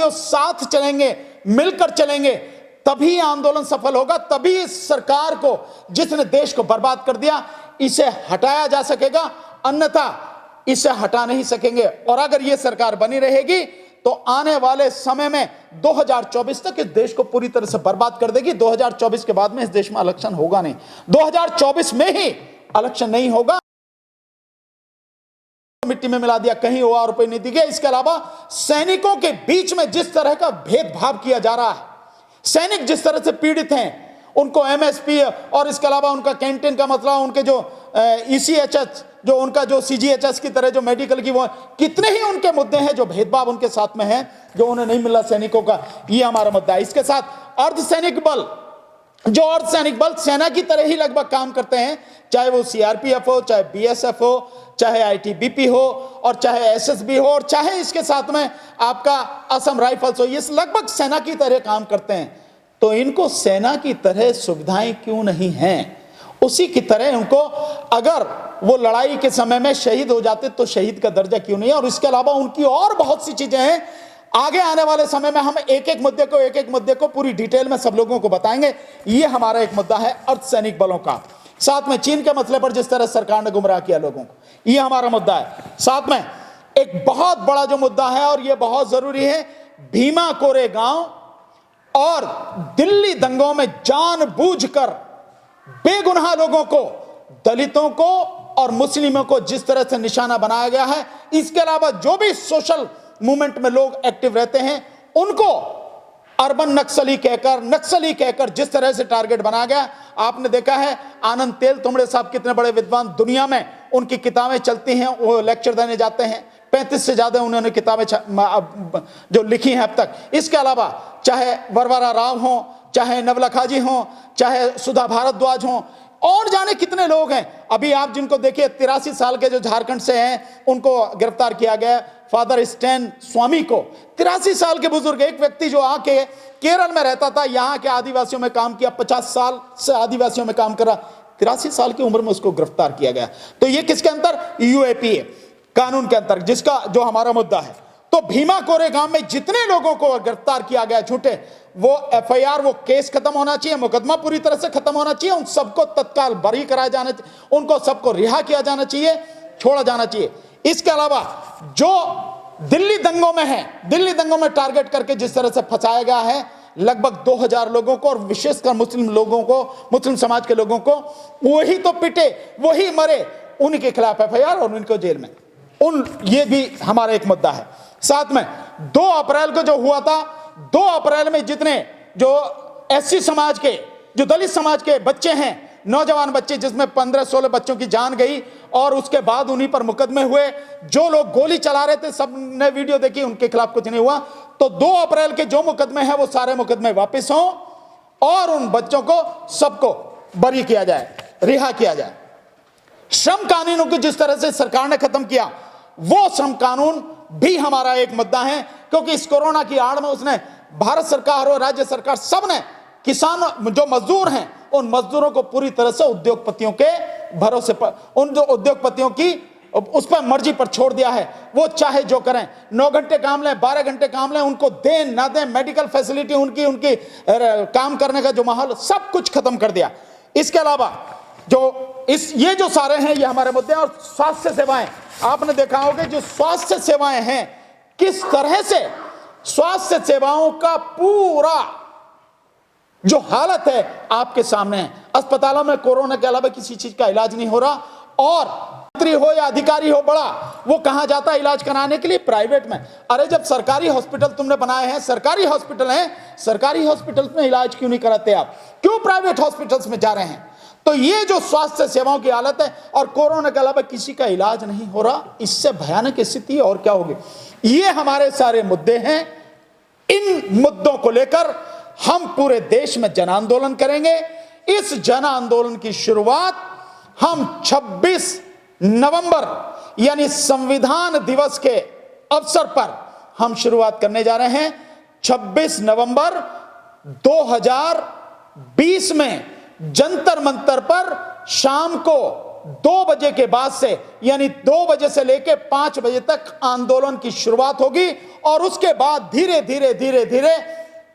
साथ चलेंगे, मिलकर चलेंगे, तभी आंदोलन सफल होगा, तभी इस सरकार को, जिसने देश को बर्बाद कर दिया, इसे हटाया जा सकेगा, अन्यथा इसे हटा नहीं सकेंगे। और अगर यह सरकार बनी रहेगी तो आने वाले समय में 2024 तक इस देश को पूरी तरह से बर्बाद कर देगी। 2024 के बाद में इस देश में इलेक्शन होगा नहीं, 2024 में ही इलेक्शन नहीं होगा। मिट्टी में मिला दिया, कहीं और रुपए नहीं दिए। इसके अलावा सैनिकों के बीच में जिस तरह का भेदभाव किया जा रहा है, सैनिक जिस तरह से पीड़ित हैं, उनको एमएसपी और इसके अलावा उनका कैंटीन का मतलब, उनके जो ईसीएचएस, जो उनका जो सीजीएचएस की तरह जो मेडिकल की, वो कितने ही उनके मुद्दे हैं जो भेदभाव उनके साथ में है, जो उन्हें नहीं मिला सैनिकों का, ये हमारा मुद्दा है। इसके साथ अर्धसैनिक बल, जो अर्धसैनिक बल सेना की तरह ही लगभग काम करते हैं, चाहे वो सीआरपीएफ हो, चाहे बीएसएफ हो, चाहे आईटीबीपी हो, और चाहे एसएसबी हो, और चाहे इसके साथ में आपका असम राइफल्स हो, ये लगभग सेना की तरह काम करते हैं। तो इनको सेना की तरह सुविधाएं क्यों नहीं हैं? उसी की तरह उनको, अगर वो लड़ाई के समय में शहीद हो जाते तो शहीद का दर्जा क्यों नहीं है? और इसके अलावा उनकी और बहुत सी चीजें हैं। आगे आने वाले समय में हम एक एक मुद्दे को पूरी डिटेल में सब लोगों को बताएंगे। ये हमारा एक मुद्दा है अर्धसैनिक बलों का। साथ में चीन के मसले पर जिस तरह सरकार ने गुमराह किया लोगों को, ये हमारा मुद्दा है। साथ में एक बहुत बड़ा जो मुद्दा है, और ये बहुत जरूरी है, भीमा कोरेगांव और दिल्ली दंगों में जानबूझकर बेगुनाह लोगों को, दलितों को और मुस्लिमों को जिस तरह से निशाना बनाया गया है, इसके अलावा जो भी सोशल मूवमेंट में लोग एक्टिव रहते हैं, उनको अर्बन नक्सली कहकर जिस तरह से टारगेट बनाया गया। आपने देखा है आनंद तेल तुमड़े साहब कितने बड़े विद्वान, दुनिया में उनकी किताबें चलती हैं, वो लेक्चर देने जाते हैं, 35 से ज्यादा उन्होंने किताबें जो लिखी हैं अब तक। इसके अलावा चाहे वरवरा राव हो, चाहे नवलखा जी हो, चाहे सुधा भारद्वाज हो, और जाने कितने लोग हैं। अभी आप जिनको देखिए 83 साल के जो झारखंड से हैं, उनको गिरफ्तार किया गया, फादर स्टैन स्वामी को। 83 साल के बुजुर्ग, एक व्यक्ति जो आके केरल में रहता था, यहाँ के आदिवासियों में काम किया, 50 साल से आदिवासियों में काम करा, 83 साल की उम्र में उसको गिरफ्तार किया गया। तो ये किसके अंदर? यूएपीए कानून के अंतर, जिसका जो हमारा मुद्दा है। तो भीमा कोरेगांव में जितने लोगों को गिरफ्तार किया गया झूठे, वो एफआईआर, वो केस खत्म होना चाहिए, मुकदमा पूरी तरह से खत्म होना चाहिए, उन सबको तत्काल बरी कराया जाना चाहिए, उनको सबको रिहा किया जाना चाहिए, छोड़ा जाना चाहिए। इसके अलावा जो दिल्ली दंगों में है, दिल्ली दंगों में टारगेट करके जिस तरह से फंसाया गया है लगभग 2000 लोगों को, और विशेषकर मुस्लिम लोगों को, मुस्लिम समाज के लोगों को, वही तो पिटे, वही मरे, उनके खिलाफ एफआईआर और उनको जेल में, ये भी हमारा एक मुद्दा है। साथ में 2 अप्रैल को जो हुआ था, 2 अप्रैल में जितने जो एससी समाज के, जो दलित समाज के बच्चे हैं, नौजवान बच्चे, जिसमें 15-16 बच्चों की जान गई, और उसके बाद उन्हीं पर मुकदमे हुए। जो लोग गोली चला रहे थे, सब ने वीडियो देखी, उनके खिलाफ कुछ नहीं हुआ। तो 2 अप्रैल के जो मुकदमे हैं, वो सारे मुकदमे वापस हों, और उन बच्चों को सबको बरी किया जाए, रिहा किया जाए। श्रम कानूनों को जिस तरह से सरकार ने खत्म किया, वो श्रम कानून भी हमारा एक मुद्दा है, क्योंकि इस कोरोना की आड़ में उसने, भारत सरकार और राज्य सरकार सब ने, किसान जो मजदूर हैं, उन मजदूरों को पूरी तरह से उद्योगपतियों के भरोसे पर, उन जो उद्योगपतियों की उस पर मर्जी पर छोड़ दिया है। वो चाहे जो करें, 9 घंटे काम लें, 12 घंटे काम लें, उनको दें ना दें, मेडिकल फैसिलिटी, उनकी काम करने का जो माहौल, सब कुछ खत्म कर दिया। इसके अलावा जो ये जो सारे हैं, ये हमारे मुद्दे हैं। और स्वास्थ्य सेवाएं, आपने देखा होगा जो स्वास्थ्य सेवाएं हैं, किस तरह से स्वास्थ्य सेवाओं का पूरा जो हालत है आपके सामने है। अस्पतालों में कोरोना के अलावा किसी चीज का इलाज नहीं हो रहा, और मंत्री हो या अधिकारी हो बड़ा, वो कहां जाता है इलाज कराने के लिए? प्राइवेट में। अरे जब सरकारी हॉस्पिटल तुमने बनाए हैं, सरकारी हॉस्पिटल हैं, सरकारी हॉस्पिटल्स में इलाज क्यों नहीं कराते आप? क्यों प्राइवेट हॉस्पिटल्स में जा रहे हैं? तो ये जो स्वास्थ्य सेवाओं की हालत है, और कोरोना के अलावा किसी का इलाज नहीं हो रहा, इससे भयानक स्थिति और क्या होगी? ये हमारे सारे मुद्दे हैं। इन मुद्दों को लेकर हम पूरे देश में जन आंदोलन करेंगे। इस जन आंदोलन की शुरुआत हम 26 नवंबर यानी संविधान दिवस के अवसर पर हम शुरुआत करने जा रहे हैं। 26 नवंबर 2020 में जंतर मंतर पर शाम को 2 बजे के बाद से, यानी 2 बजे से लेकर 5 बजे तक आंदोलन की शुरुआत होगी और उसके बाद धीरे धीरे धीरे धीरे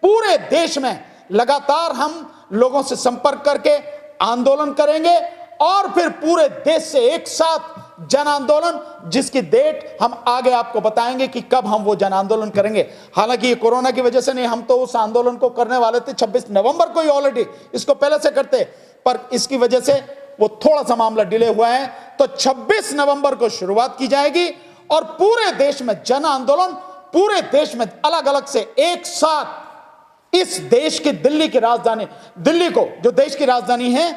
पूरे देश में लगातार हम लोगों से संपर्क करके आंदोलन करेंगे और फिर पूरे देश से एक साथ जन आंदोलन, जिसकी डेट हम आगे आपको बताएंगे कि कब हम वो जन आंदोलन करेंगे। हालांकि ये कोरोना की वजह से नहीं, हम तो उस आंदोलन को करने वाले थे 26 नवंबर को ही, ऑलरेडी इसको पहले से करते, पर इसकी वजह से वो थोड़ा सा मामला डिले हुआ है। तो 26 नवंबर को शुरुआत की जाएगी और पूरे देश में जन आंदोलन, पूरे देश में अलग अलग से एक साथ इस देश की दिल्ली की राजधानी, दिल्ली को जो देश की राजधानी है,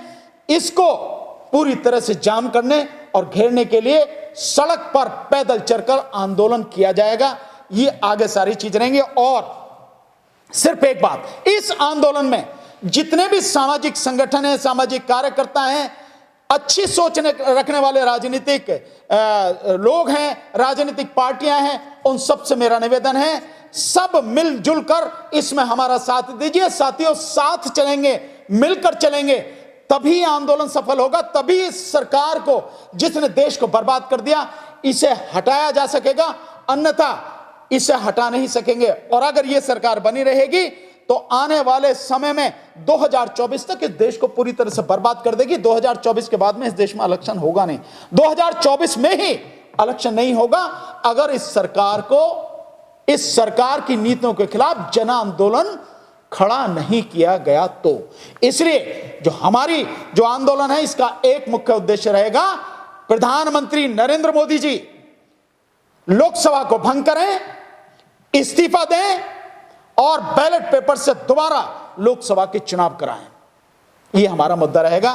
इसको पूरी तरह से जाम करने और घेरने के लिए सड़क पर पैदल चलकर आंदोलन किया जाएगा। ये आगे सारी चीज रहेंगी। और सिर्फ एक बात, इस आंदोलन में जितने भी सामाजिक संगठन हैं, सामाजिक कार्यकर्ता हैं, अच्छी सोच रखने वाले राजनीतिक लोग हैं, राजनीतिक पार्टियां हैं, उन सब से मेरा निवेदन है, सब मिलजुल कर इसमें हमारा साथ दीजिए। साथियों, साथ चलेंगे, मिलकर चलेंगे, तभी आंदोलन सफल होगा, तभी इस सरकार को, जिसने देश को बर्बाद कर दिया, इसे हटाया जा सकेगा, अन्यथा इसे हटा नहीं सकेंगे। और अगर यह सरकार बनी रहेगी तो आने वाले समय में 2024 तक इस देश को पूरी तरह से बर्बाद कर देगी। 2024 के बाद में इस देश में इलेक्शन होगा नहीं, 2024 में ही इलेक्शन नहीं होगा अगर इस सरकार की नीतियों के खिलाफ जन आंदोलन खड़ा नहीं किया गया। तो इसलिए जो आंदोलन है, इसका एक मुख्य उद्देश्य रहेगा, प्रधानमंत्री नरेंद्र मोदी जी लोकसभा को भंग करें, इस्तीफा दें और बैलेट पेपर से दोबारा लोकसभा के चुनाव कराएं। यह हमारा मुद्दा रहेगा।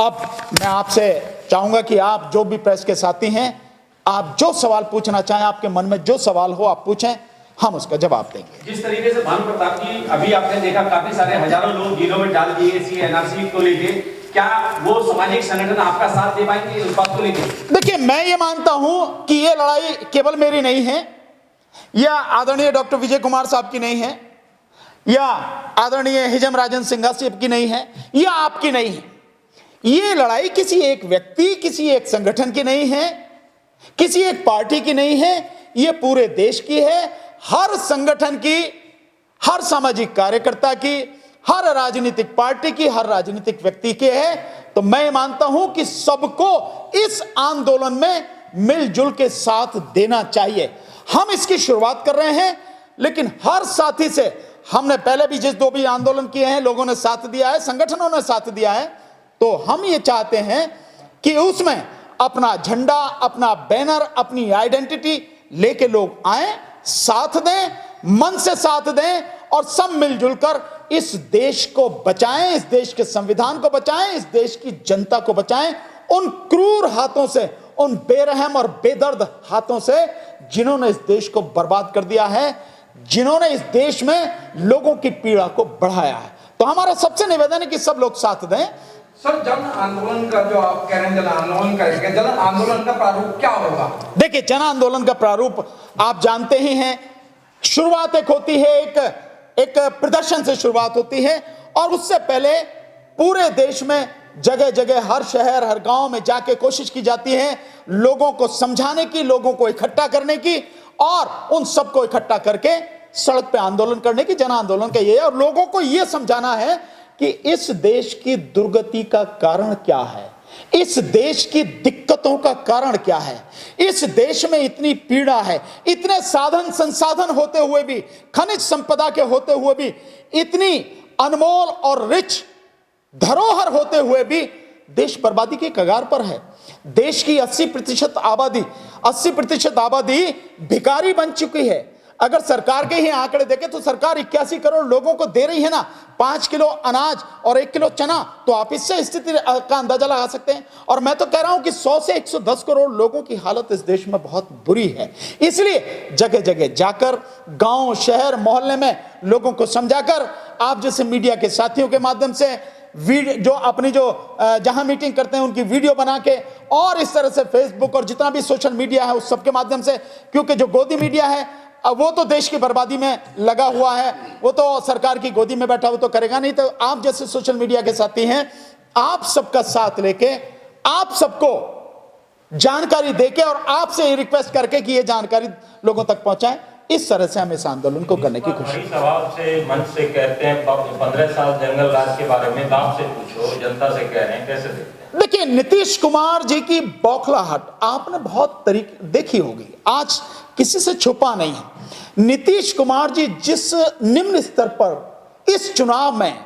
अब मैं आपसे चाहूंगा कि आप जो भी प्रेस के साथी हैं, आप जो सवाल पूछना चाहें, आपके मन में जो सवाल हो आप पूछें, हम उसका जवाब देंगे। जिस तरीके से भानु प्रताप की अभी आपने देखा, काफी सारे हजारों लोग जेलों में डाल दिए इसी एनआरसी को लेके, क्या वो सामाजिक संगठन आपका साथ दे पाएंगे इस बात को लेके? देखिए, मैं ये मानता हूं कि ये लड़ाई केवल मेरी नहीं है, या आदरणीय डॉक्टर विजय कुमार साहब की नहीं है, या आदरणीय हिजम राजन सिंघा साहब की नहीं है, या आपकी नहीं है। ये लड़ाई किसी एक व्यक्ति, किसी एक संगठन की नहीं है, किसी एक पार्टी की नहीं है, ये पूरे देश की है। हर संगठन की, हर सामाजिक कार्यकर्ता की, हर राजनीतिक पार्टी की, हर राजनीतिक व्यक्ति की है। तो मैं मानता हूं कि सबको इस आंदोलन में मिलजुल के साथ देना चाहिए। हम इसकी शुरुआत कर रहे हैं, लेकिन हर साथी से हमने पहले भी जिस 2 भी आंदोलन किए हैं, लोगों ने साथ दिया है, संगठनों ने साथ दिया है। तो हम ये चाहते हैं कि उसमें अपना झंडा, अपना बैनर, अपनी आइडेंटिटी लेके लोग आए, साथ दें, मन से साथ दें और सब मिलजुल कर इस देश को बचाएं, इस देश के संविधान को बचाएं, इस देश की जनता को बचाएं उन क्रूर हाथों से, उन बेरहम और बेदर्द हाथों से जिन्होंने इस देश को बर्बाद कर दिया है, जिन्होंने इस देश में लोगों की पीड़ा को बढ़ाया है। तो हमारा सबसे निवेदन है कि सब लोग साथ दें। सर, जन आंदोलन का जो आप कह रहे हैं, जन आंदोलन करेंगे, जन आंदोलन का प्रारूप क्या होगा? देखिए, जन आंदोलन का प्रारूप आप जानते ही हैं। शुरुआत एक होती है, एक प्रदर्शन से शुरुआत होती है और उससे पहले पूरे देश में जगह जगह, हर शहर, हर गांव में जाके कोशिश की जाती है लोगों को समझाने की, लोगों को इकट्ठा करने की और उन सबको इकट्ठा करके सड़क पे आंदोलन करने की। जन आंदोलन का ये है और लोगों को यह समझाना है कि इस देश की दुर्गति का कारण क्या है, इस देश की दिक्कतों का कारण क्या है। इस देश में इतनी पीड़ा है, इतने साधन संसाधन होते हुए भी, खनिज संपदा के होते हुए भी, इतनी अनमोल और रिच धरोहर होते हुए भी देश बर्बादी के कगार पर है। देश की 80% आबादी भिखारी बन चुकी है। अगर सरकार के ही आंकड़े देखें तो सरकार 81 करोड़ लोगों को दे रही है ना 5 किलो अनाज और 1 किलो चना, तो आप इससे स्थिति का अंदाजा लगा सकते हैं। और मैं तो कह रहा हूं कि 100 से 110 करोड़ लोगों की हालत इस देश में बहुत बुरी है। इसलिए जगह जगह जाकर, गांव, शहर, मोहल्ले में लोगों को समझाकर, आप जैसे मीडिया के साथियों के माध्यम से जो अपनी जहां मीटिंग करते हैं उनकी वीडियो बना के, और इस तरह से फेसबुक और जितना भी सोशल मीडिया है उस सबके माध्यम से, क्योंकि जो गोदी मीडिया है वो तो देश की बर्बादी में लगा हुआ है, वो तो सरकार की गोदी में बैठा, वो तो करेगा नहीं। तो आप जैसे सोशल मीडिया के साथी हैं, आप सबका साथ लेके आप सबको जानकारी देके और आपसे ये रिक्वेस्ट करके कि ये जानकारी लोगों तक पहुंचाएं, इस तरह से हम इस आंदोलन को करने की कोशिश। बड़ी सवाल से मंच से कहते हैं 15 साल जंगल राज के बारे में बाप से पूछो, जनता से कह रहे हैं, कैसे देखते हैं? देखिए, नीतीश कुमार जी की बौखलाहट आपने बहुत तरीके देखी होगी, आज किसी से छुपा नहीं है। नीतीश कुमार जी जिस निम्न स्तर पर इस चुनाव में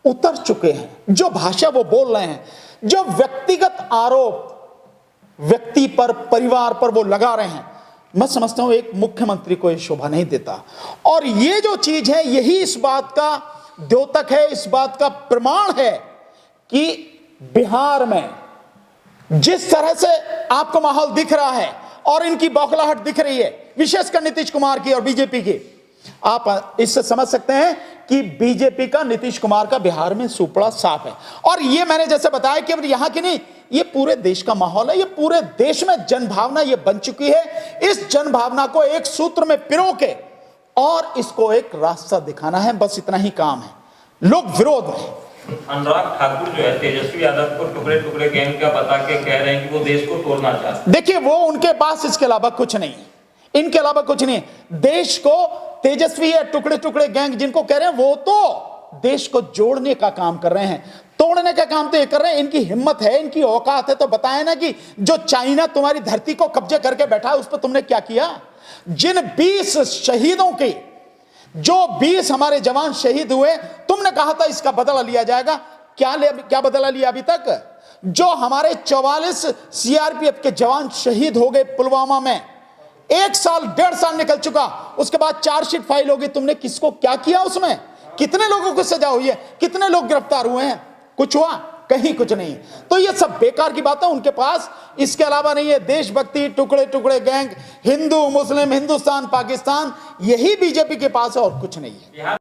उतर चुके हैं, जो भाषा वो बोल रहे हैं, जो व्यक्तिगत आरोप व्यक्ति पर, परिवार पर वो लगा रहे हैं, मैं समझता हूं एक मुख्यमंत्री को यह शोभा नहीं देता। और ये जो चीज है, यही इस बात का द्योतक है, इस बात का प्रमाण है कि बिहार में जिस तरह से आपको माहौल दिख रहा है और इनकी बौखलाहट दिख रही है, विशेषकर नीतीश कुमार की और बीजेपी की, आप इससे समझ सकते हैं कि बीजेपी का, नीतीश कुमार का बिहार में सुपड़ा साफ है। और ये मैंने जैसे बताया कि अब यहां की नहीं, ये पूरे देश का माहौल है, ये पूरे देश में जनभावना ये बन चुकी है। इस जनभावना को एक सूत्र में पिरो के और इसको एक रास्ता दिखाना है, बस इतना ही काम है। लोग विरोध में, अनुराग ठाकुर जो है तेजस्वी यादव को टुकड़े टुकड़े गैंग का बता के कह रहे हैं कि वो देश को तोड़ना चाहते हैं। देखिए, वो उनके पास इसके अलावा कुछ नहीं है, इनके अलावा कुछ नहीं है। देश को तेजस्वी या टुकड़े टुकड़े गैंग जिनको कह रहे हैं, वो तो देश को जोड़ने का काम कर रहे हैं, तोड़ने का काम तो ये कर रहे हैं। इनकी हिम्मत है, इनकी औकात है तो बताए ना कि जो चाइना तुम्हारी धरती को कब्जे करके बैठा है, उस पर तुमने क्या किया? जिन 20 शहीदों की, जो 20 हमारे जवान शहीद हुए, तुमने कहा था इसका बदला लिया जाएगा। क्या बदला लिया अभी तक? जो हमारे 44 सीआरपीएफ के जवान शहीद हो गए पुलवामा में, 1 साल 1.5 साल निकल चुका, उसके बाद चार्जशीट फाइल होगी, तुमने किसको क्या किया? उसमें कितने लोगों को सजा हुई है, कितने लोग गिरफ्तार हुए हैं? कुछ हुआ? कहीं कुछ नहीं। तो ये सब बेकार की बात है, उनके पास इसके अलावा नहीं है। देशभक्ति, टुकड़े टुकड़े गैंग, हिंदू मुस्लिम, हिंदुस्तान पाकिस्तान, यही बीजेपी के पास है और कुछ नहीं है।